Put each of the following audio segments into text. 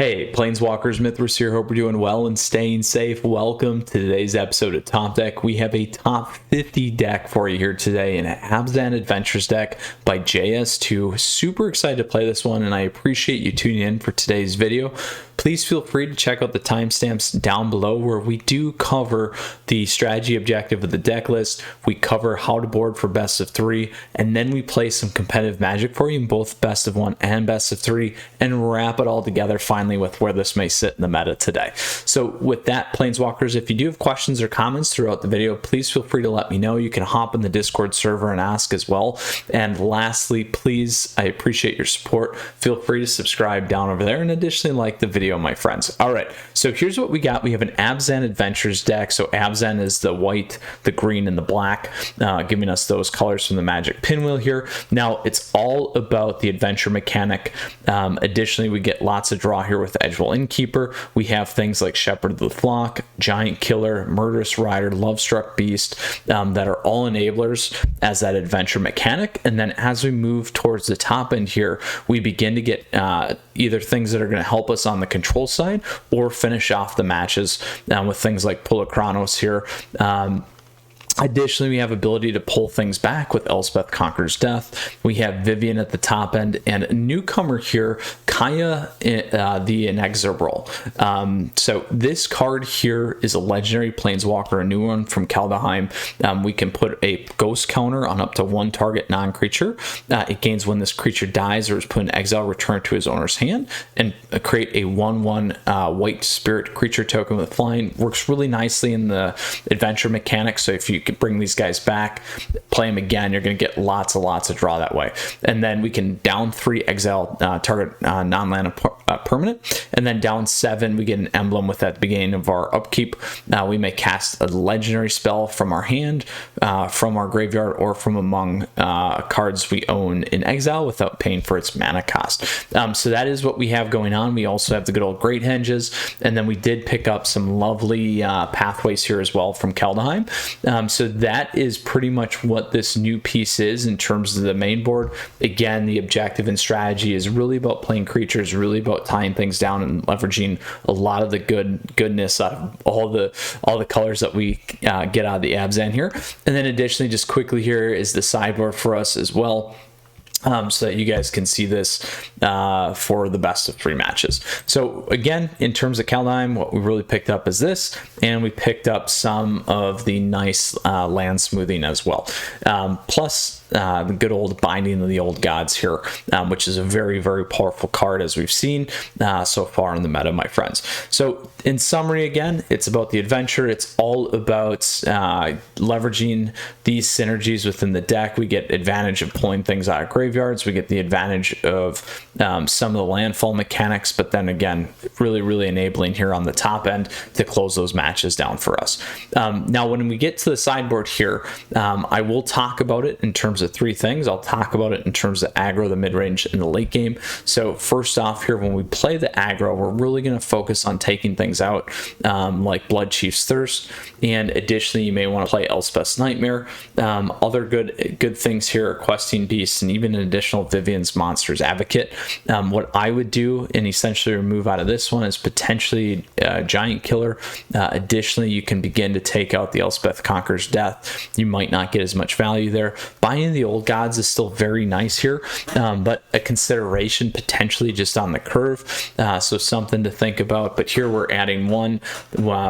Hey, Planeswalkers, Mythras here. Hope you're doing well and staying safe. Welcome to today's episode of Top Deck. We have a top 50 deck for you here today, an Abzan Adventures deck by JS2. Super excited to play this one, and I appreciate you tuning in for today's video. Please feel free to check out the timestamps down below where we do cover the strategy objective of the deck list. We cover how to board for best of 3, and then we play some competitive Magic for you in both best of 1 and best of 3, and wrap it all together finally with where this may sit in the meta today. So with that, Planeswalkers, if you do have questions or comments throughout the video, please feel free to let me know. You can hop in the Discord server and ask as well. And lastly, please, I appreciate your support. Feel free to subscribe down over there, and additionally like the video, my friends. All right, so here's what we got. We have an Abzan Adventures deck. So Abzan is the white, the green, and the black, giving us those colors from the Magic Pinwheel here. Now, it's all about the adventure mechanic. Additionally, we get lots of draw here with Edgewell Innkeeper. We have things like Shepherd of the Flock, Giant Killer, Murderous Rider, Lovestruck Beast, that are all enablers as that adventure mechanic. And then as we move towards the top end here, we begin to get either things that are going to help us on the control side or finish off the matches with things like Pull a Chronos here. Additionally, we have ability to pull things back with Elspeth Conquers Death. We have Vivian at the top end, and a newcomer here, Kaya the Inexorable. So this card here is a legendary Planeswalker, a new one from Kaldheim. We can put a ghost counter on up to one target non-creature. It gains when this creature dies or is put in exile, return to his owner's hand, and create a 1/1 white spirit creature token with flying. Works really nicely in the adventure mechanic, so if you can bring these guys back, play them again, you're going to get lots of draw that way. And then we can down 3 exile target non-land permanent, and then down 7 we get an emblem with at the beginning of our upkeep. We may cast a legendary spell from our hand, from our graveyard, or from among cards we own in exile without paying for its mana cost. So that is what we have going on. We also have the good old Great Henges, and then we did pick up some lovely pathways here as well from Kaldheim. So that is pretty much what this new piece is in terms of the main board. Again, the objective and strategy is really about playing creatures, really about tying things down and leveraging a lot of the goodness out of all the colors that we get out of the Abzan here. And then additionally, just quickly here is the sideboard for us as well. So that you guys can see this for the best of 3 matches. So again, in terms of Kaldheim, what we really picked up is this, and we picked up some of the nice land smoothing as well. Plus the good old Binding of the Old Gods here, which is a very powerful card as we've seen so far in the meta, my friends. So in summary, again, it's about the adventure. It's all about leveraging these synergies within the deck. We get advantage of pulling things out of graveyards. We get the advantage of some of the landfall mechanics, but then again, really enabling here on the top end to close those matches down for us. Now, when we get to the sideboard here, I will talk about it in terms of 3 things. I'll talk about it in terms of aggro, the mid-range, and the late game. So first off here, when we play the aggro, we're really going to focus on taking things out like Blood Chief's Thirst, and additionally, you may want to play Elspeth's Nightmare. Other good things here are Questing Beasts, and even an additional Vivian's Monster's Advocate. What I would do and essentially remove out of this one is potentially Giant Killer. Additionally, you can begin to take out the Elspeth Conquers Death. You might not get as much value there. Binding the Old Gods is still very nice here, but a consideration potentially just on the curve. So something to think about. But here we're adding 1.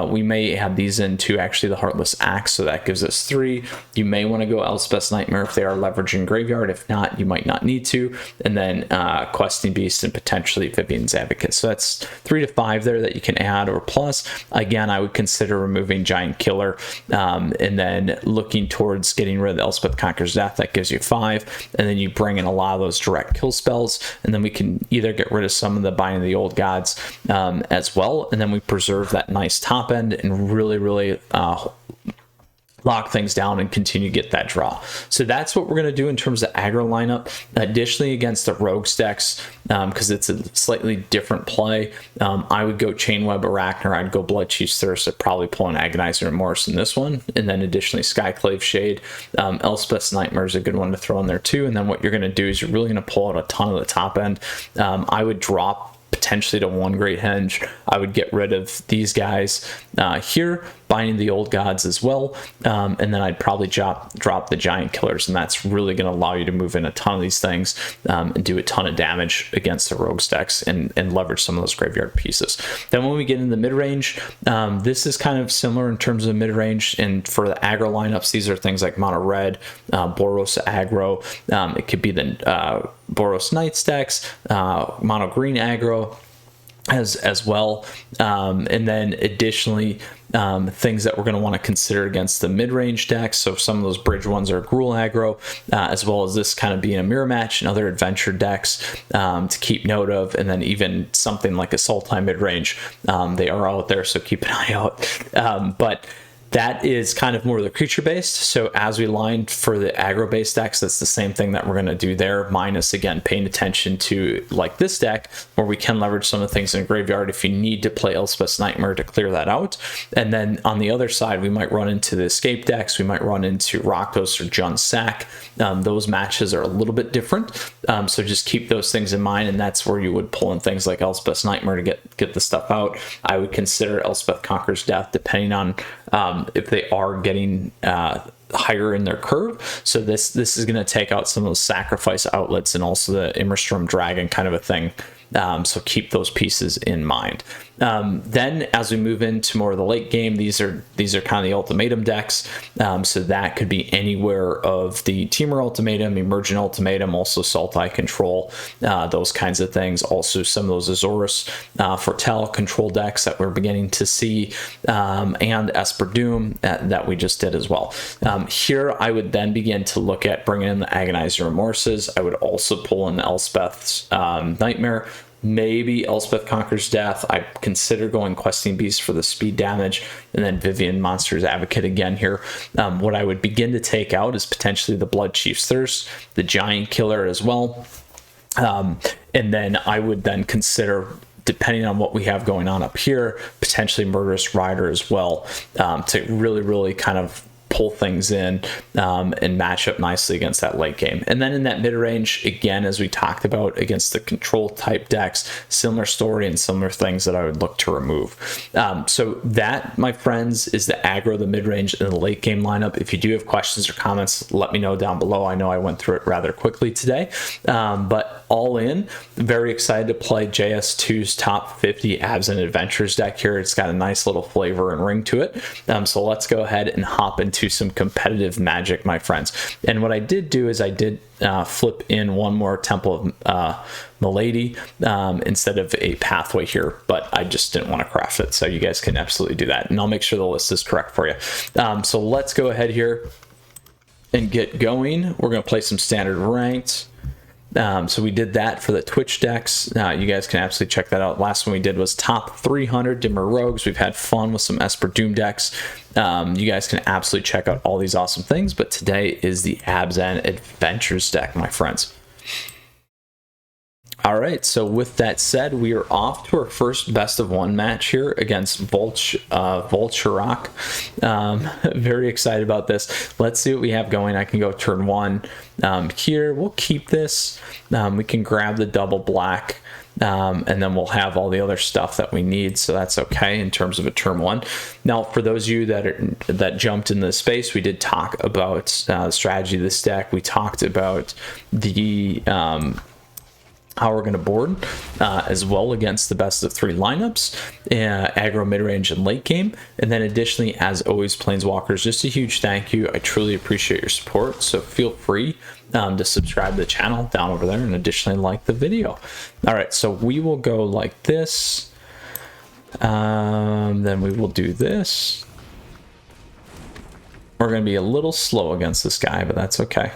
We may add these into actually the Heartless Axe, so that gives us 3. You may want to go Elspeth's Nightmare if they are leveraging graveyard. If not, you might not need to. And then Questing Beast and potentially Vivian's Advocate. So that's 3 to 5 there that you can add or plus. Again, I would consider removing Giant Killer, and then looking towards getting rid of the Elspeth Conquers Death. That gives you 5, and then you bring in a lot of those direct kill spells, and then we can either get rid of some of the Binding of the Old Gods as well, and then we preserve that nice top end and really lock things down and continue to get that draw. So that's what we're going to do in terms of aggro lineup. Additionally, against the rogues decks, because it's a slightly different play, I would go Chainweb Arachner, I'd go Blood Chief's Thirst, I'd probably pull an Agonizer Remorse in this one, and then additionally Skyclave Shade. Elspeth's Nightmare is a good one to throw in there too, and then what you're going to do is you're really going to pull out a ton of the top end. I would drop potentially to one Great Henge. I would get rid of these guys here, binding the old gods as well, and then I'd probably drop the giant killers, and that's really going to allow you to move in a ton of these things and do a ton of damage against the rogue stacks and leverage some of those graveyard pieces. Then when we get in the mid-range, this is kind of similar in terms of mid-range, and for the aggro lineups, these are things like mono red, Boros aggro, it could be the Boros Knight stacks, mono green aggro as well, and then additionally things that we're going to want to consider against the mid-range decks. So some of those bridge ones are Gruul aggro, as well as this kind of being a mirror match and other adventure decks to keep note of, and then even something like a Sultai mid-range, they are out there, so keep an eye out. But that is kind of more the creature based. So as we lined for the aggro based decks, that's the same thing that we're going to do there, minus again paying attention to like this deck where we can leverage some of the things in the graveyard if you need to play Elspeth's Nightmare to clear that out. And then on the other side, we might run into the escape decks, we might run into Rakdos or Jund Sack. Those matches are a little bit different, so just keep those things in mind, and that's where you would pull in things like Elspeth's Nightmare to get the stuff out. I would consider Elspeth Conquers Death, depending on if they are getting higher in their curve. So this is going to take out some of those sacrifice outlets and also the Immerstrom Dragon kind of a thing. So keep those pieces in mind. Then as we move into more of the late game, these are kind of the ultimatum decks. So that could be anywhere of the Temur Ultimatum, Emergent Ultimatum, also Sultai Control, those kinds of things. Also some of those Azorius Foretell control decks that we're beginning to see, and Esper Doom that we just did as well. Here I would then begin to look at bringing in the Agonizing Remorses. I would also pull in Elspeth's Nightmare, maybe Elspeth Conquers Death. I consider going Questing Beast for the speed damage, and then Vivian Monster's Advocate again here. What I would begin to take out is potentially the Blood Chief's Thirst, the Giant Killer as well, and then I would then consider, depending on what we have going on up here, potentially Murderous Rider as well, to really kind of pull things in and match up nicely against that late game. And then in that mid-range, again, as we talked about against the control type decks, similar story and similar things that I would look to remove. So that, my friends, is the aggro, the mid-range, and the late game lineup. If you do have questions or comments, let me know down below. I know I went through it rather quickly today, but all in, very excited to play JS2's top 50 Abzan Adventures deck here. It's got a nice little flavor and ring to it. So let's go ahead and hop into some competitive Magic, my friends. And what I did do is I did flip in one more Temple of Milady instead of a pathway here, but I just didn't want to craft it, so you guys can absolutely do that, and I'll make sure the list is correct for you. So let's go ahead here and get going. We're going to play some standard ranked. So we did that for the Twitch decks. You guys can absolutely check that out. Last one we did was top 300 Dimmer Rogues. We've had fun with some Esper Doom decks. You guys can absolutely check out all these awesome things, but today is the Abzan Adventures deck, my friends. All right, so with that said, we are off to our first best of one match here against Volchurok. Very excited about this. Let's see what we have going. I can go turn one. Here, we'll keep this. We can grab the double black, and then we'll have all the other stuff that we need, so that's okay in terms of a turn one. Now, for those of you that jumped in the space, we did talk about the strategy of this deck. We talked about the how we're going to board as well against the best of three lineups, aggro, mid-range, and late game. And then additionally, as always, Planeswalkers, just a huge thank you. I truly appreciate your support, so feel free to subscribe to the channel down over there, and additionally like the video. All right, so we will go like this, then we will do this. We're going to be a little slow against this guy, but that's okay.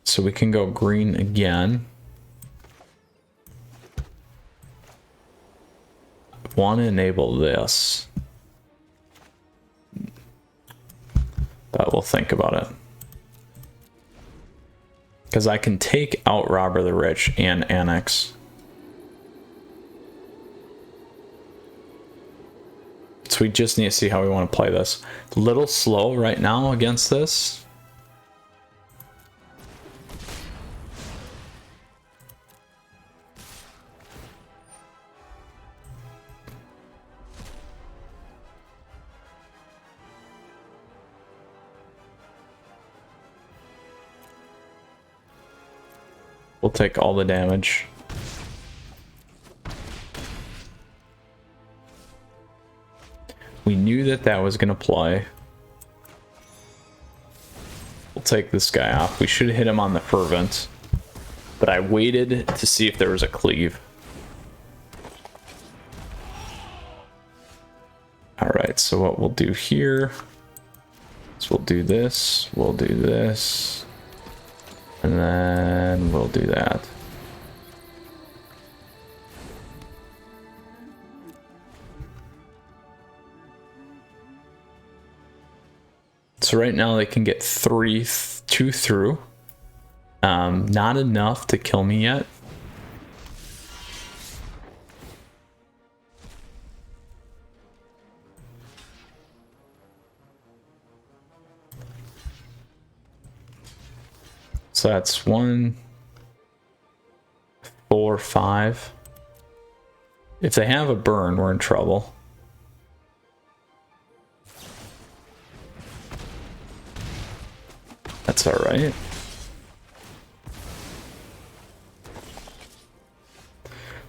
So we can go green again. Want to enable this, but we'll think about it. Because I can take out Robber the Rich and Annex. It's So we just need to see how we want to play this. A little slow right now against this. We'll take all the damage. We knew that that was going to play. We'll take this guy off. We should have hit him on the Fervent, but I waited to see if there was a cleave. Alright, so what we'll do here is we'll do this, we'll do this, and then we'll do that. So right now they can get 2 through. Not enough to kill me yet. So that's 1, 4, 5. If they have a burn, we're in trouble. That's all right.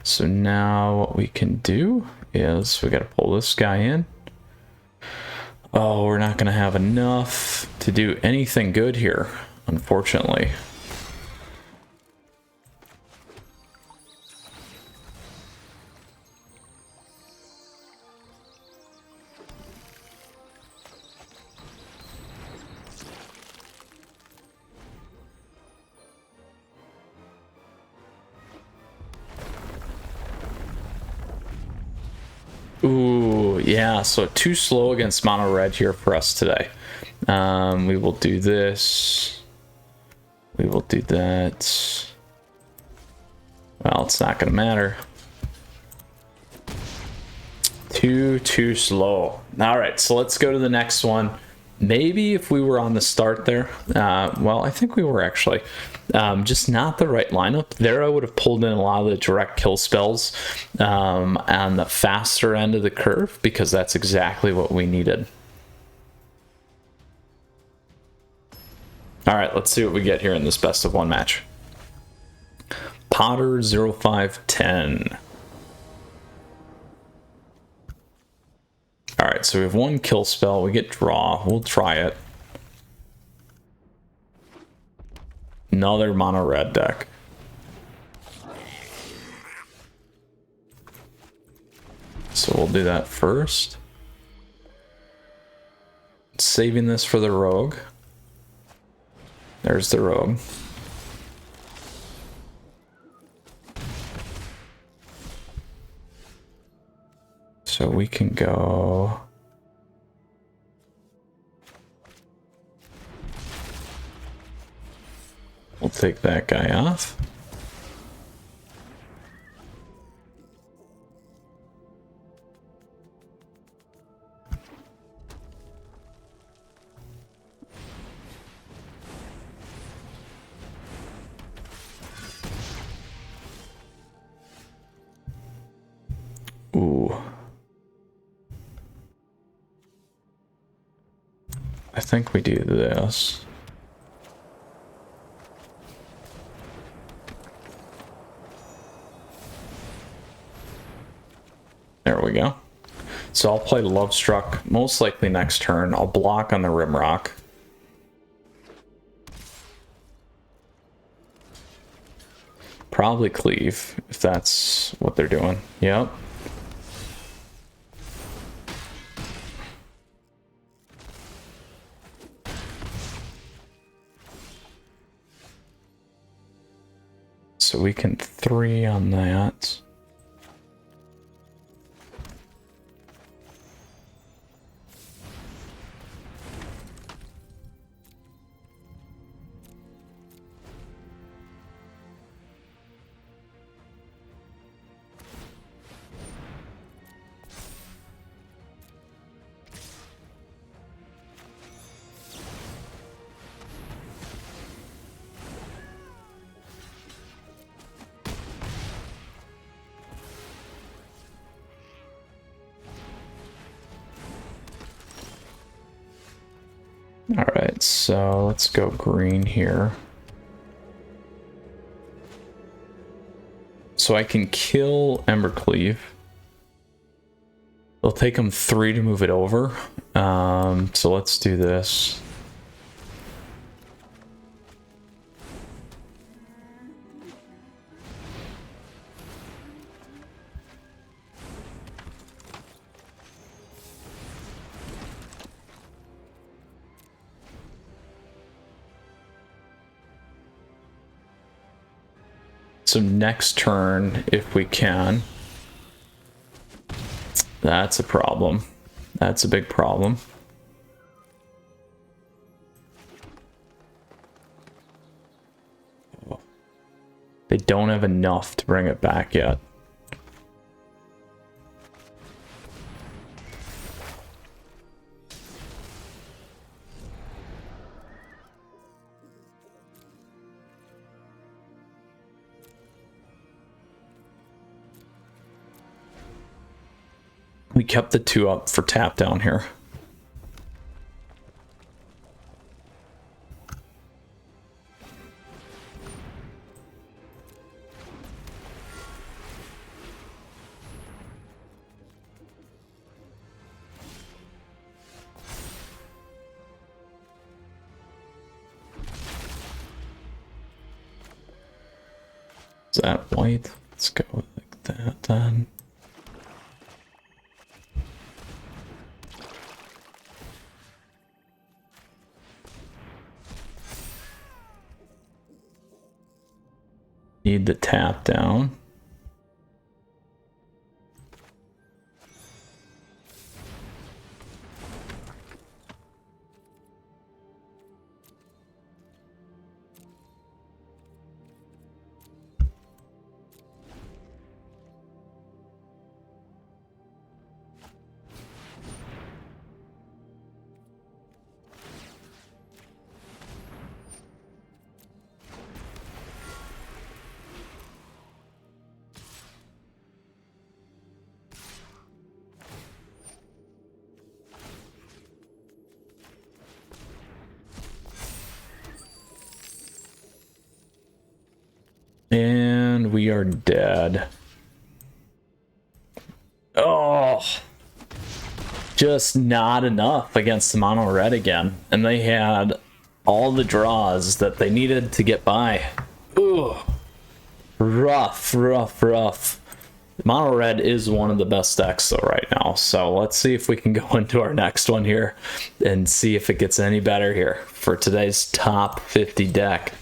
So now what we can do is we got to pull this guy in. Oh, we're not going to have enough to do anything good here, unfortunately. Ooh, yeah, so too slow against mono red here for us today. We will do this. We will do that. Well, it's not gonna matter. Too slow. All right, so let's go to the next one. Maybe if we were on the start there, well, I think we were actually, just not the right lineup. There I would have pulled in a lot of the direct kill spells on the faster end of the curve, because that's exactly what we needed. All right, let's see what we get here in this best of one match. Potter 0510. All right, so we have 1 kill spell. We get draw. We'll try it. Another mono red deck. So we'll do that first. Saving this for the rogue. There's the rogue. So we can go. We'll take that guy off. Ooh. I think we do this. There we go. So I'll play Love Struck most likely next turn. I'll block on the Rimrock. Probably Cleave, if that's what they're doing. Yep. So we can 3 on that. All right, so let's go green here. So I can kill Embercleave. It'll take him 3 to move it over. So let's do this. So next turn, if we can. That's a problem. That's a big problem. They don't have enough to bring it back yet. We kept the 2 up for tap down here. Is that white? Let's go like that then. Need the tap down. And we are dead. Oh, just not enough against the mono red again. And they had all the draws that they needed to get by. Ooh, rough, rough, rough. Mono red is one of the best decks though right now. So let's see if we can go into our next one here and see if it gets any better here for today's top 50 deck.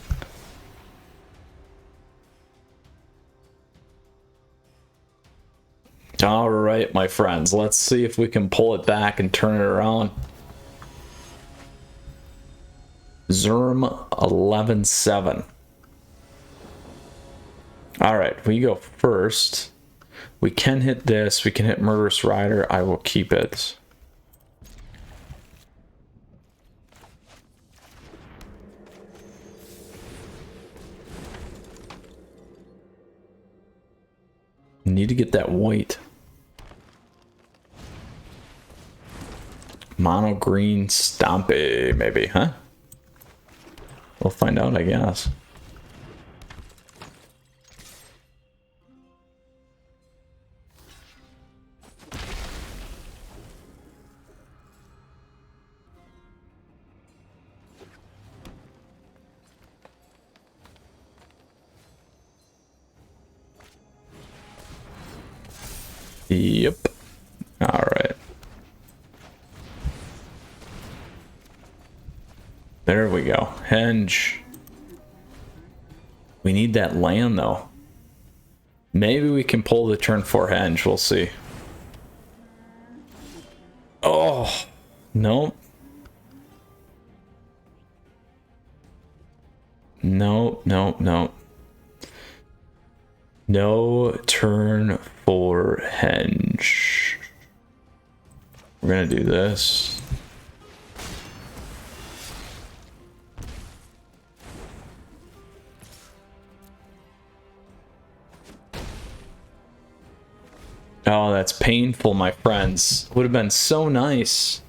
All right, my friends, let's see if we can pull it back and turn it around. Zerm 11-7. All right, we go first. We can hit this. We can hit Murderous Rider. I will keep it. Need to get that white. Mono green Stompy, maybe, huh? We'll find out, I guess. Yep. All right. There we go. Henge. We need that land though. Maybe we can pull the turn 4 Henge. We'll see. Oh, nope. Nope, nope, nope. No turn 4 Henge. We're gonna do this. Oh, that's painful, my friends. Would have been so nice.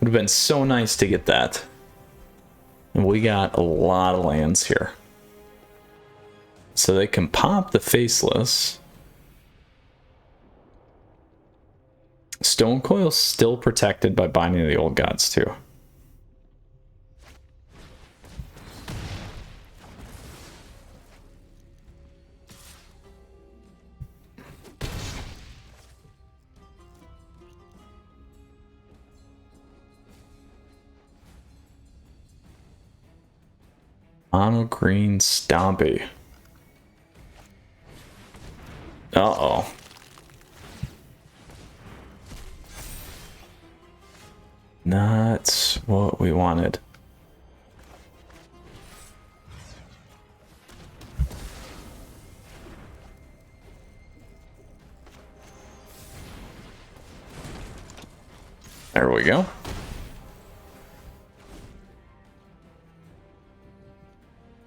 Would have been so nice to get that. And we got a lot of lands here. So they can pop the Faceless. Stonecoil's still protected by Binding of the Old Gods too. Mono green Stompy. Uh-oh. Not what we wanted. There we go.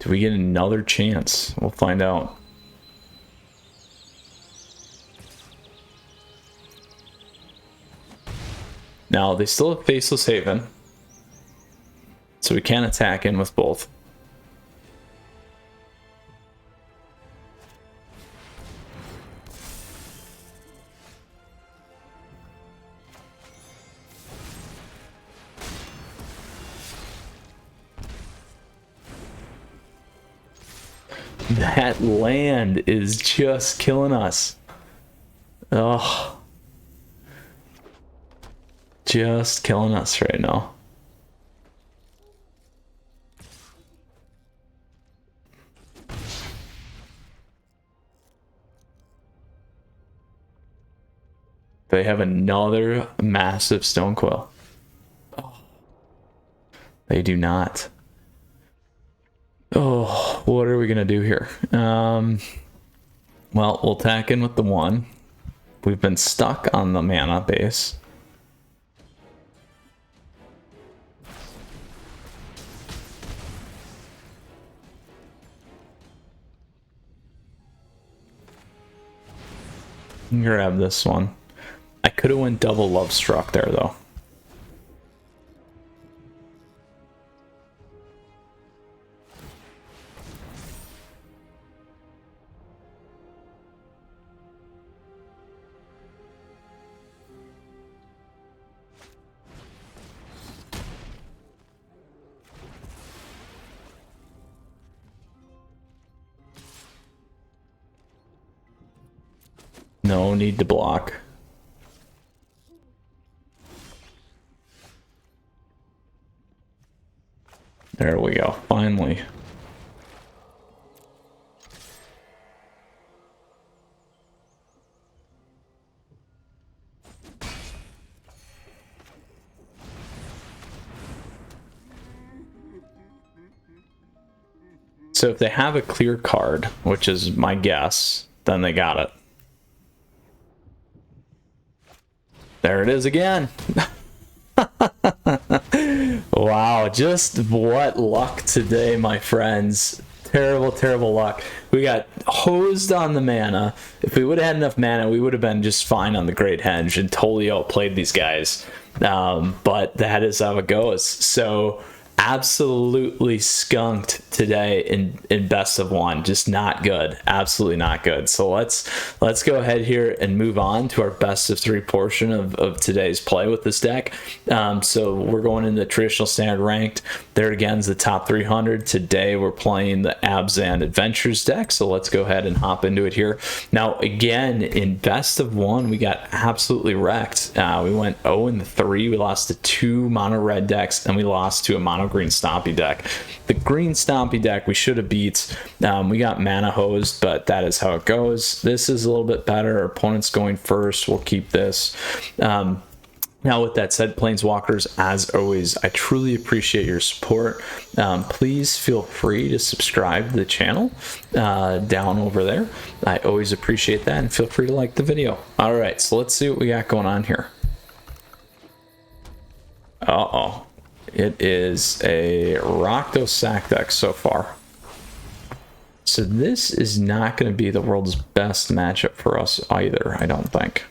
Do we get another chance? We'll find out. Now, they still have Faceless Haven, so we can attack in with both. That land is just killing us. Oh. Just killing us right now. They have another massive Stonecoil. Oh. They do not. Oh, what are we gonna do here? Well, we'll attack in with the 1. We've been stuck on the mana base. Grab this one. I could have went double Love Struck there though. No need to block. There we go, finally. So if they have a clear card, which is my guess, then they got it. There it is again. Wow, just what luck today, my friends. Terrible, terrible luck. We got hosed on the mana. If we would have had enough mana, we would have been just fine on the Great Henge and totally outplayed these guys. But that is how it goes. So absolutely skunked today in best of 1. Just not good. Absolutely not good. So let's go ahead here and move on to our best of 3 portion of today's play with this deck. So we're going into traditional standard ranked. There again is the top 300. Today we're playing the Abzan Adventures deck. So let's go ahead and hop into it here. Now again, in best of 1, we got absolutely wrecked. We went 0-3. We lost to 2 mono red decks and we lost to a mono green Stompy deck. The green Stompy deck we should have beat. We got mana hosed, but that is how it goes. This is a little bit better. Our opponent's going first. We'll keep this. Now, with that said, Planeswalkers, as always, I truly appreciate your support. Please feel free to subscribe to the channel down over there. I always appreciate that, and feel free to like the video. All right, so let's see what we got going on here. Uh-oh. It is a Rakdos sack deck so far. So this is not going to be the world's best matchup for us either, I don't think.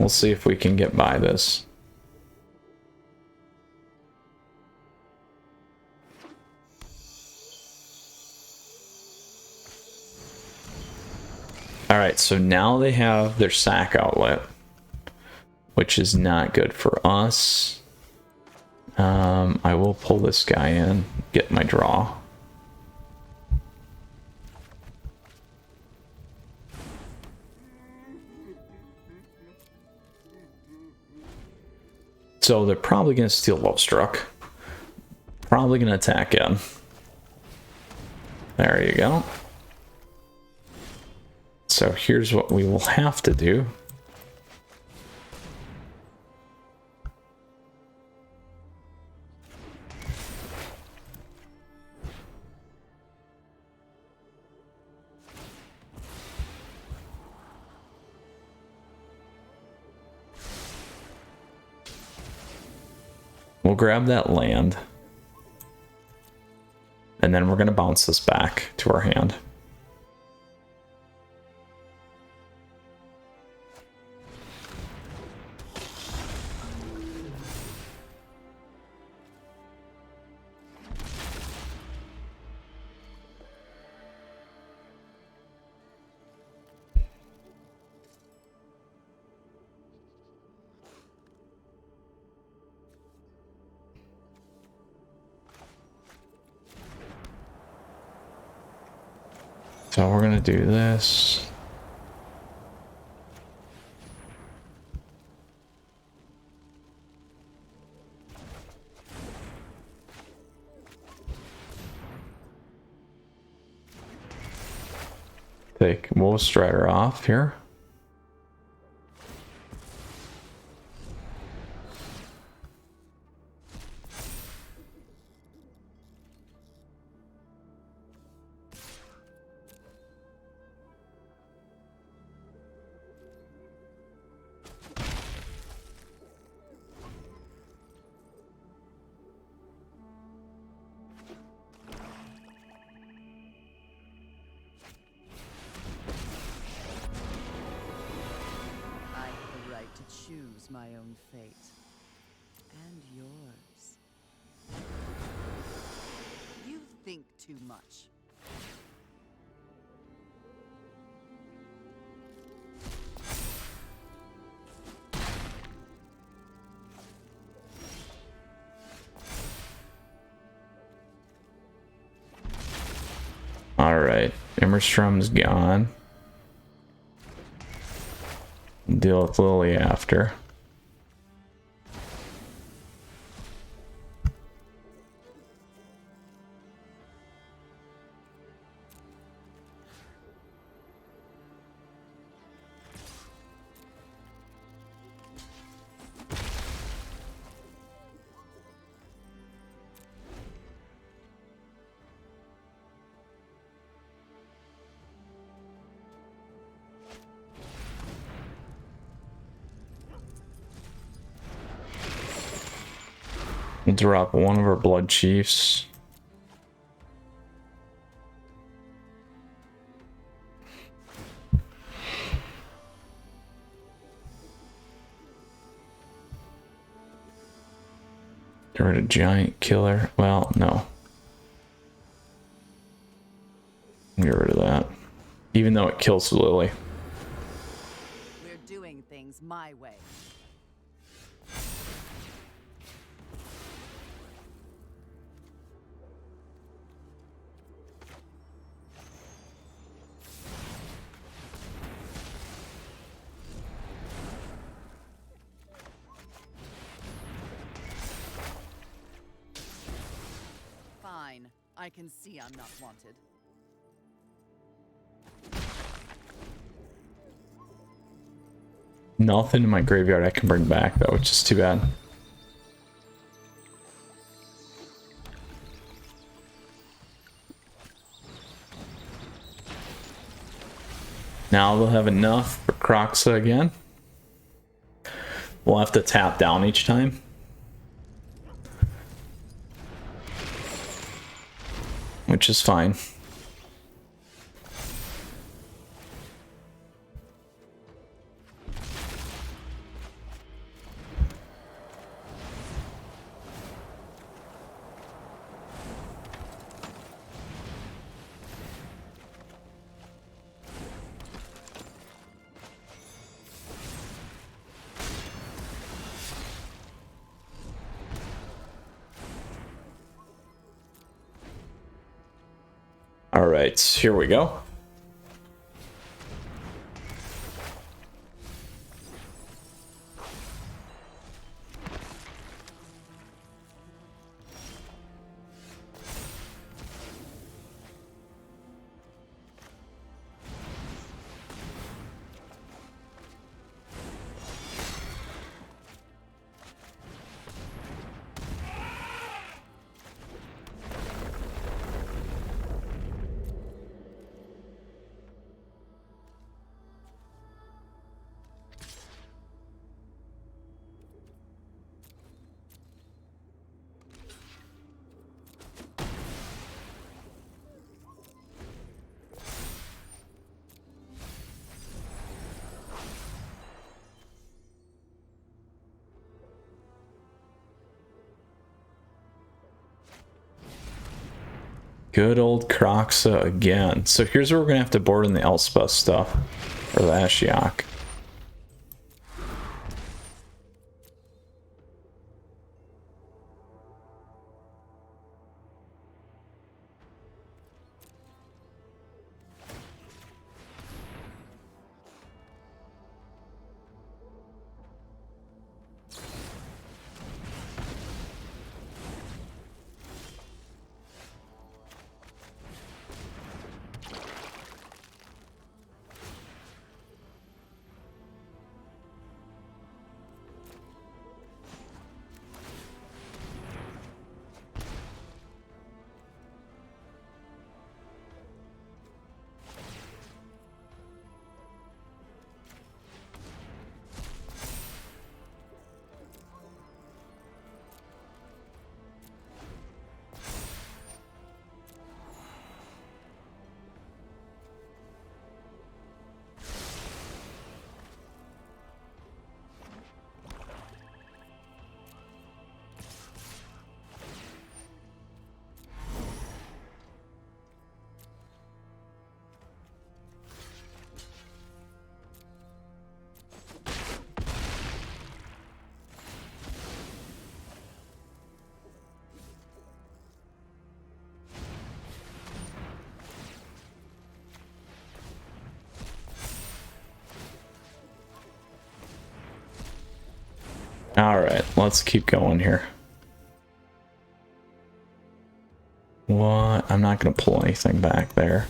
We'll see if we can get by this. Alright, so now they have their sack outlet, which is not good for us. I will pull this guy in, get my draw. So they're probably going to steal Lovestruck. Probably going to attack in. There you go. So here's what we will have to do. We'll grab that land. And then we're going to bounce this back to our hand. So we're going to do this. Take Wolf Strider off here. Choose my own fate and yours. You think too much. All right, Immerstrom's gone. Deal with Lily after. We'll drop one of our Blood Chiefs. Get rid of Giant Killer. Well, no. Get rid of that. Even though it kills Lily. We're doing things my way. I can see I'm not wanted. Nothing in my graveyard I can bring back though, which is too bad. Now they'll have enough for Croxa again. We'll have to tap down each time. Which is fine. right, here we go. Good old Kroxa again. So here's where we're gonna have to board in the Elspeth stuff, or the Ashiok. All right, let's keep going here. What? I'm not going to pull anything back there.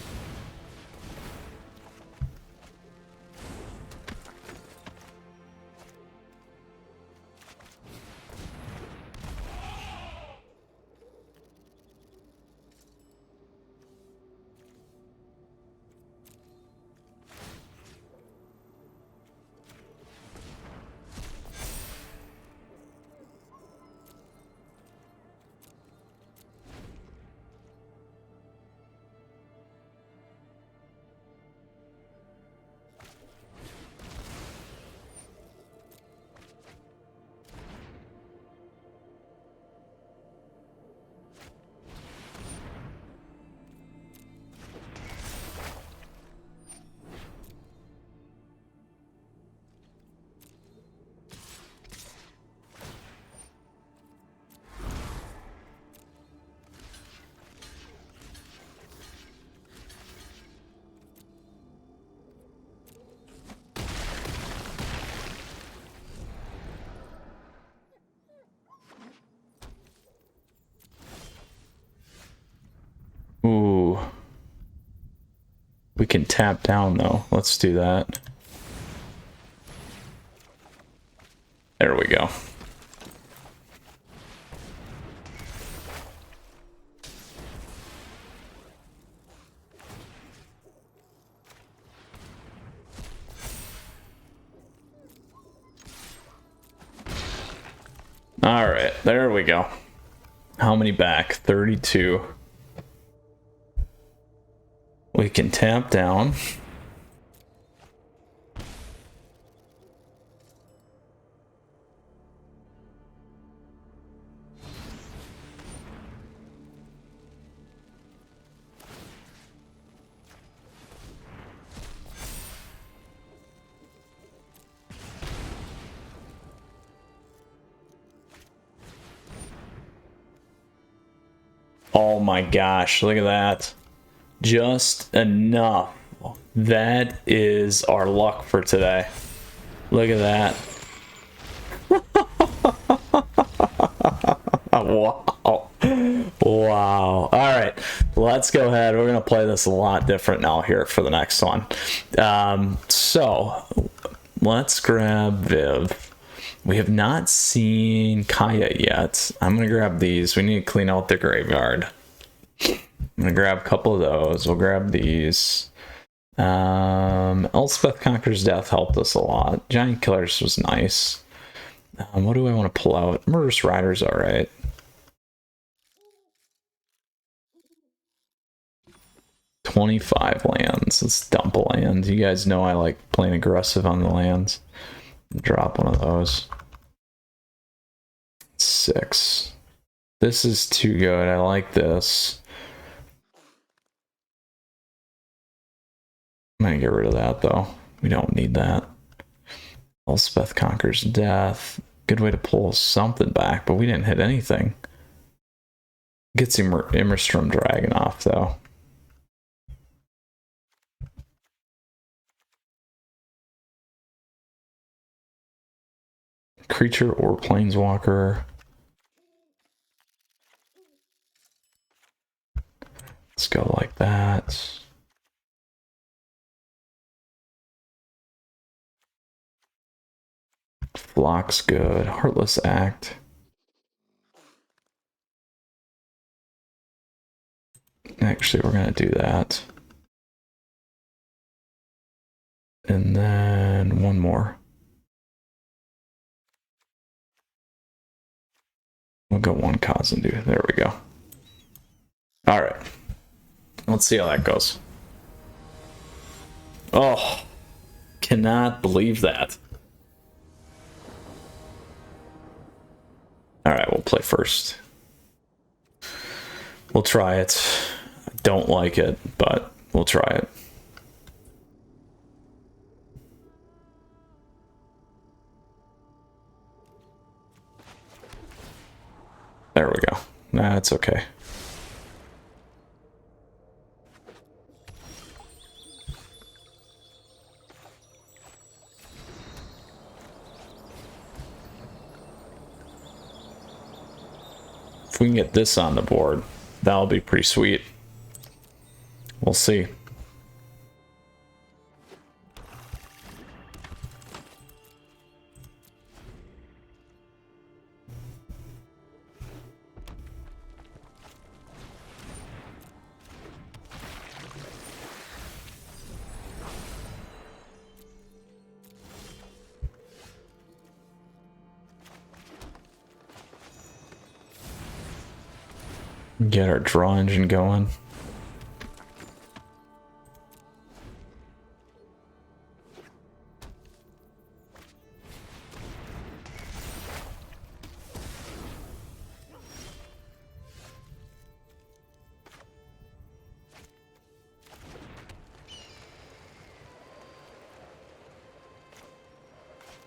Ooh. We can tap down though. Let's do that. There we go. All right, there we go. How many back? 32. We can tap down. Oh my gosh, look at that. Just enough. That is our luck for today. Look at that. Wow. Wow. All right. Let's go ahead. We're going to play this a lot different now here for the next one. So let's grab Viv. We have not seen Kaya yet. I'm going to grab these. We need to clean out the graveyard. I'm going to grab a couple of those. We'll grab these. Elspeth Conquers Death helped us a lot. Giant Killers was nice. What do I want to pull out? Murderous Rider's all right. $25 lands. Let's dump a land. You guys know I like playing aggressive on the lands. Drop one of those. 6. This is too good. I like this. I'm gonna get rid of that though. We don't need that. Elspeth Conquers Death. Good way to pull something back, but we didn't hit anything. Gets Immerstrom Dragon off though. Creature or Planeswalker. Let's go like that. Flock's good. Heartless Act. Actually, we're going to do that. And then one more. We'll go one Kazandu. There we go. All right. Let's see how that goes. Oh, cannot believe that. All right, we'll play first. We'll try it. I don't like it, but we'll try it. There we go. Nah, it's okay. If we can get this on the board, that'll be pretty sweet. We'll see. Get our draw engine going.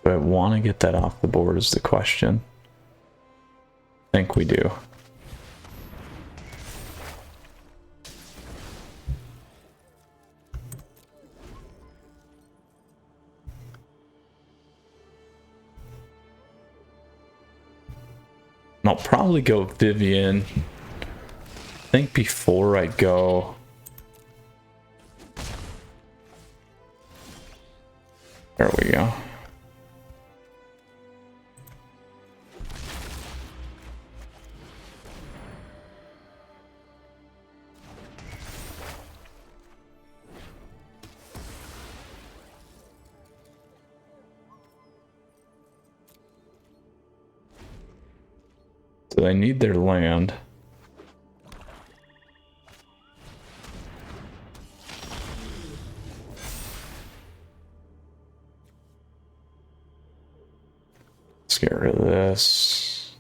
Do I want to get that off the board is the question. I think we do. I'll probably go Vivian. I think before I go... There we go. So they need their land. Let's get rid of this.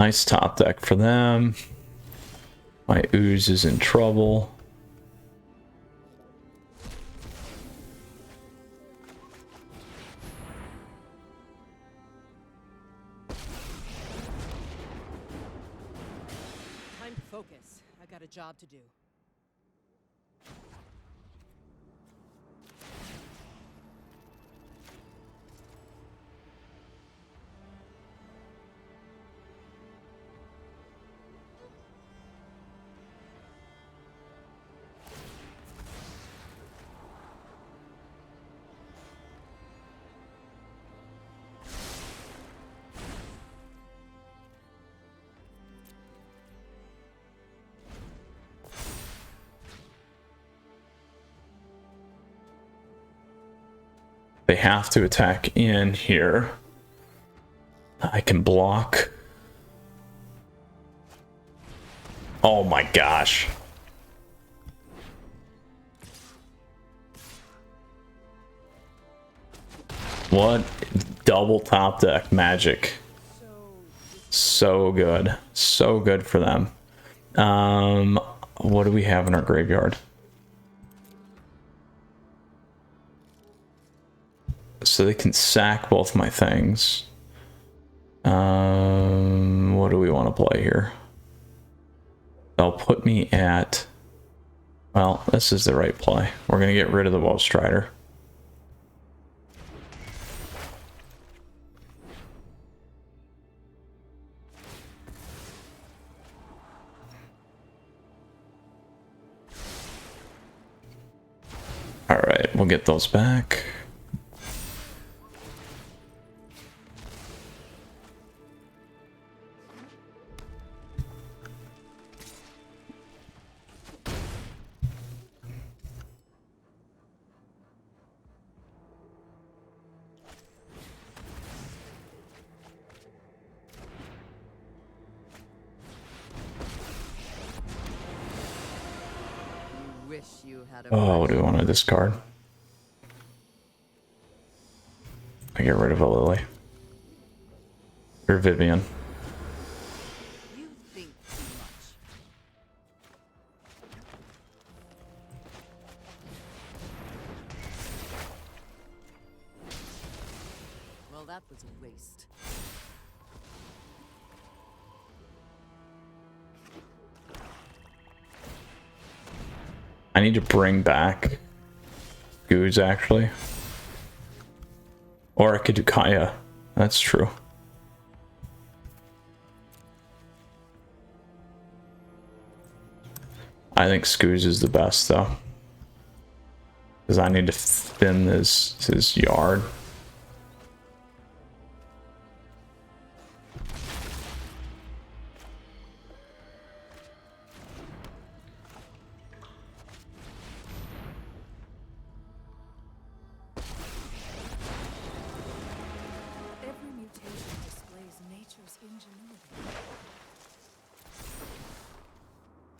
Nice top deck for them. My ooze is in trouble. Time to focus. I got a job to do. They have to attack in here. I can block. Oh my gosh. What double top deck magic. So good. So good for them. What do we have in our graveyard? So they can sack both my things. What do we want to play here? They'll put me at... Well, this is the right play. We're going to get rid of the Woe Strider. Alright, we'll get those back. Wish you had a Oh, what do we want to discard? I get rid of a Lily. Or Vivian. You think too much. Well, that was a waste. I need to bring back Goose, actually. Or I could do Kaya. That's true. I think Scooz is the best, though. Because I need to thin his yard. Every mutation displays nature's ingenuity.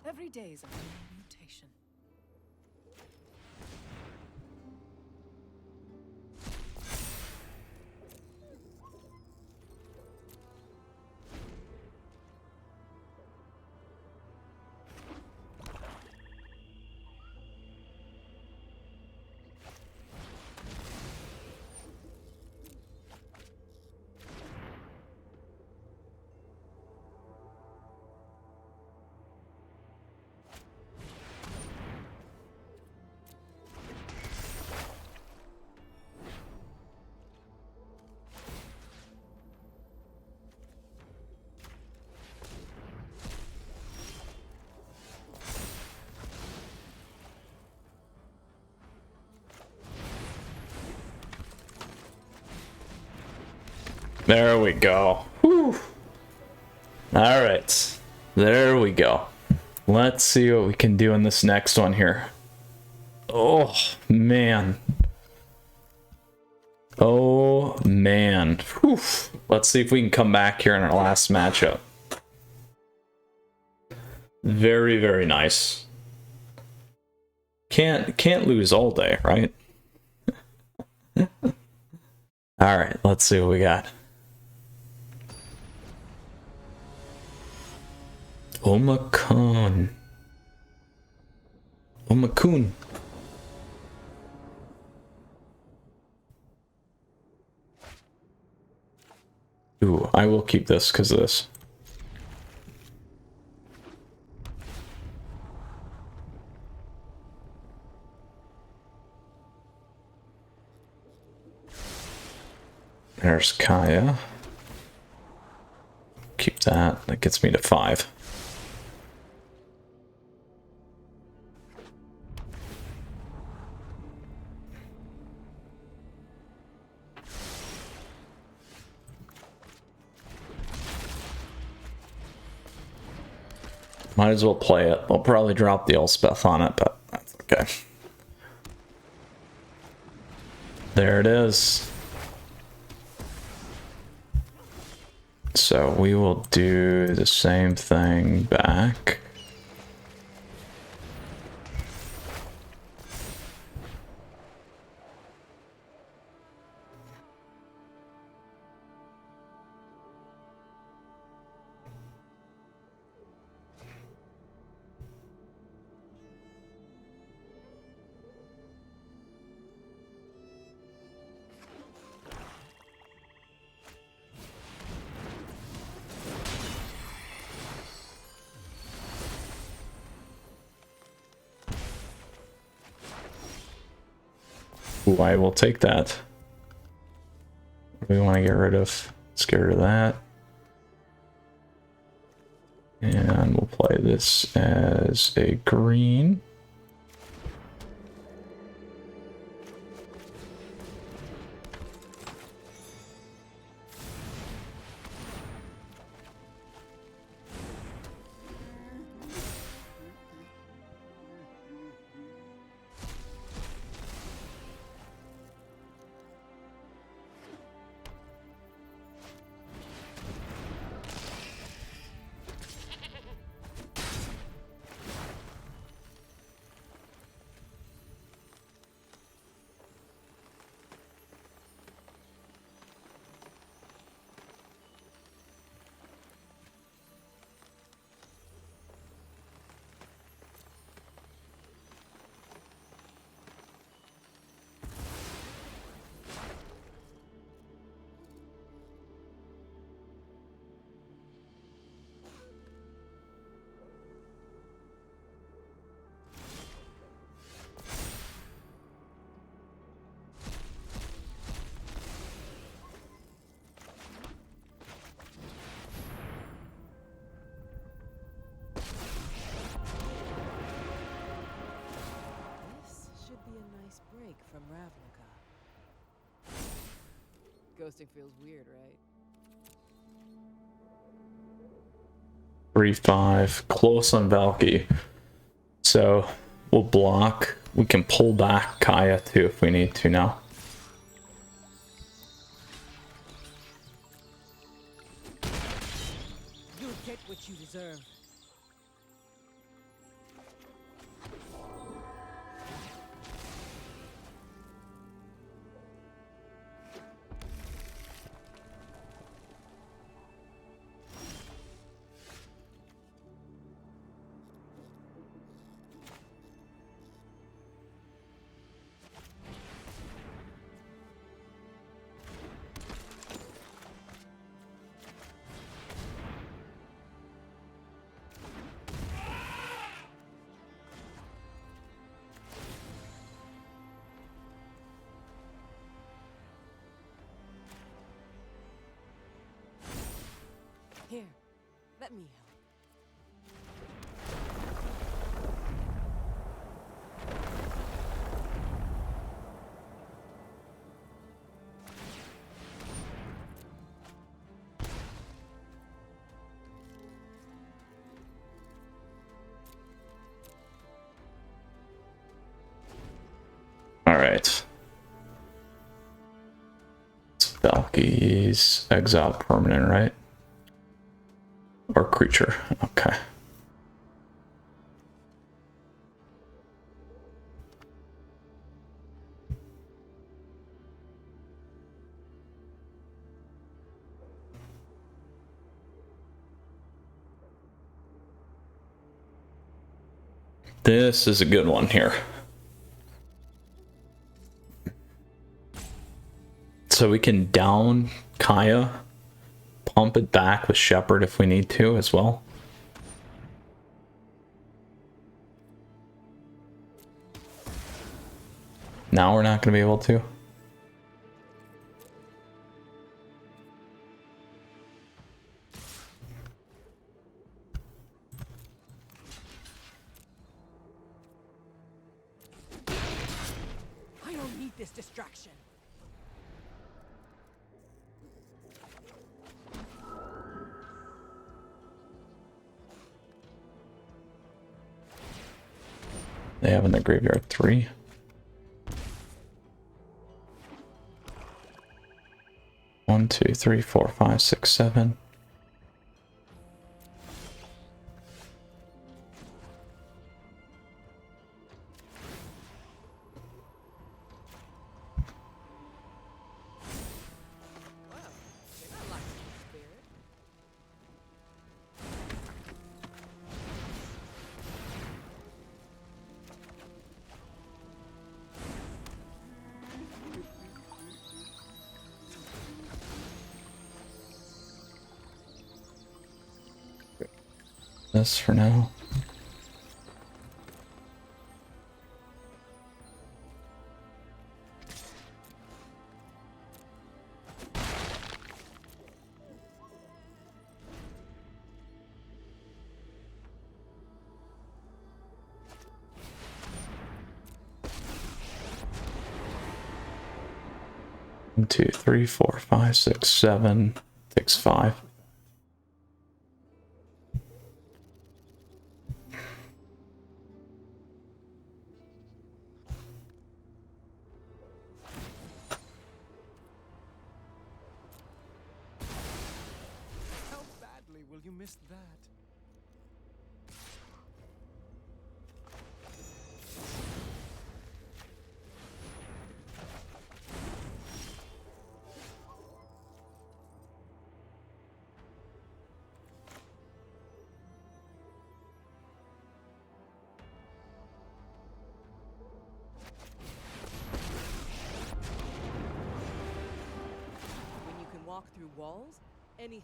Every day is a new mutation. There we go. Whew. All right. There we go. Let's see what we can do in this next one here. Oh, man. Oh, man. Whew. Let's see if we can come back here in our last matchup. Very, very nice. Can't lose all day, right? All right, let's see what we got. Omakun. Omakun. Ooh, I will keep this because of this. There's Kaya. Keep that. That gets me to 5. Might as well play it. I'll probably drop the Elspeth on it, but that's okay. There it is. So we will do the same thing back. Ooh, I will take that. What do we want to get rid of? Let's get rid of that. And we'll play this as a green. From Ravnica. Ghosting feels weird, right? 3-5, close on Valky. So we'll block. We can pull back Kaya too if we need to now. You'll get what you deserve. Here, let me help. All right. Valky's exile permanent, right? Or creature. Okay. This is a good one here. So we can down Kaya, pump it back with Shepherd if we need to as well. Now we're not going to be able to. I don't need this distraction. They have in their graveyard 3. One, two, three, four, five, six, 7. This for now. One, two, three, four, five, six, 7. Takes 5. Will you miss that? When you can walk through walls, anything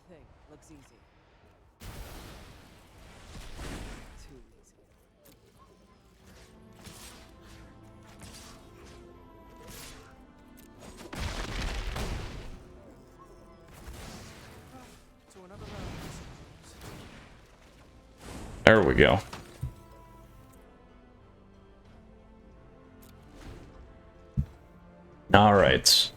looks easy. Too easy. To another round, I suppose. There we go. All right.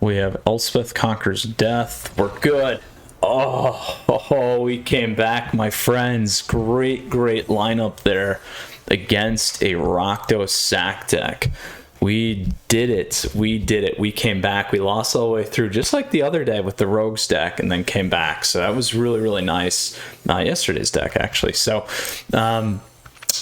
We have Elspeth Conquers Death. We're good. Oh, we came back, my friends. Great lineup there against a Rakdos sack deck. We did it. We came back. We lost all the way through, just like the other day with the Rogues deck, and then came back. So that was really nice. Yesterday's deck, actually. So,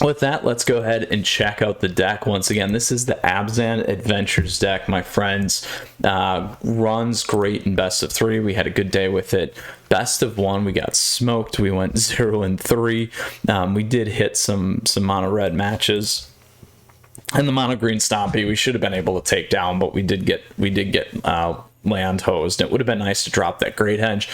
with that, let's go ahead and check out the deck once again. This is the Abzan Adventures deck, my friends. Runs great in best of 3. We had a good day with it. Best of 1, we got smoked. We went 0-3. We did hit some mono red matches. And the mono green Stompy, we should have been able to take down, but we did get land hosed. It would have been nice to drop that Great Henge.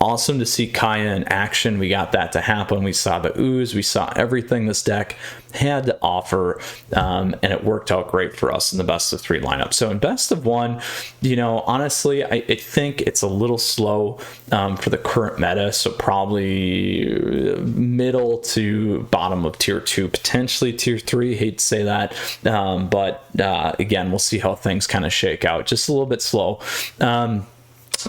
Awesome to see Kaya in action. We got that to happen. We saw the ooze. We saw everything this deck had to offer, and it worked out great for us in the best of 3 lineup. So in best of 1, you know, honestly, I think it's a little slow for the current meta. So probably middle to bottom of tier 2, potentially tier 3. Hate to say that, but again, we'll see how things kind of shake out. Just a little bit slow.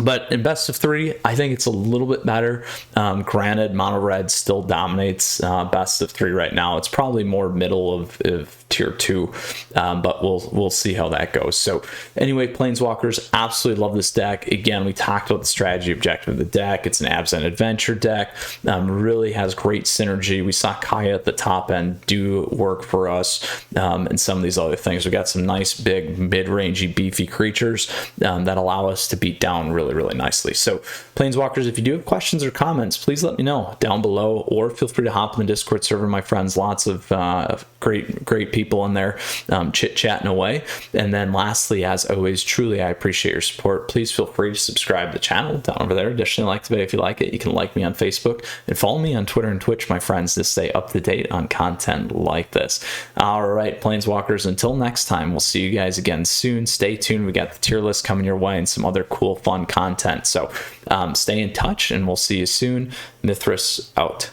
But in best of 3, I think it's a little bit better. Granted, mono red still dominates best of 3 right now. It's probably more middle of tier 2, but we'll see how that goes. So anyway, Planeswalkers, absolutely love this deck. Again, we talked about the strategy objective of the deck. It's an Abzan adventure deck. Really has great synergy. We saw Kaya at the top end do work for us, and some of these other things. We got some nice big mid-rangey beefy creatures that allow us to beat down really really, really nicely. So Planeswalkers, if you do have questions or comments, please let me know down below, or feel free to hop in the Discord server, my friends. Lots of great people in there chit-chatting away. And then lastly, as always, truly I appreciate your support. Please feel free to subscribe to the channel down over there. Additionally, like the video if you like it. You can like me on Facebook and follow me on Twitter and Twitch, my friends, to stay up to date on content like this. All right, Planeswalkers, until next time, we'll see you guys again soon. Stay tuned. We got the tier list coming your way and some other cool, fun content. So stay in touch, and we'll see you soon. Mythras out.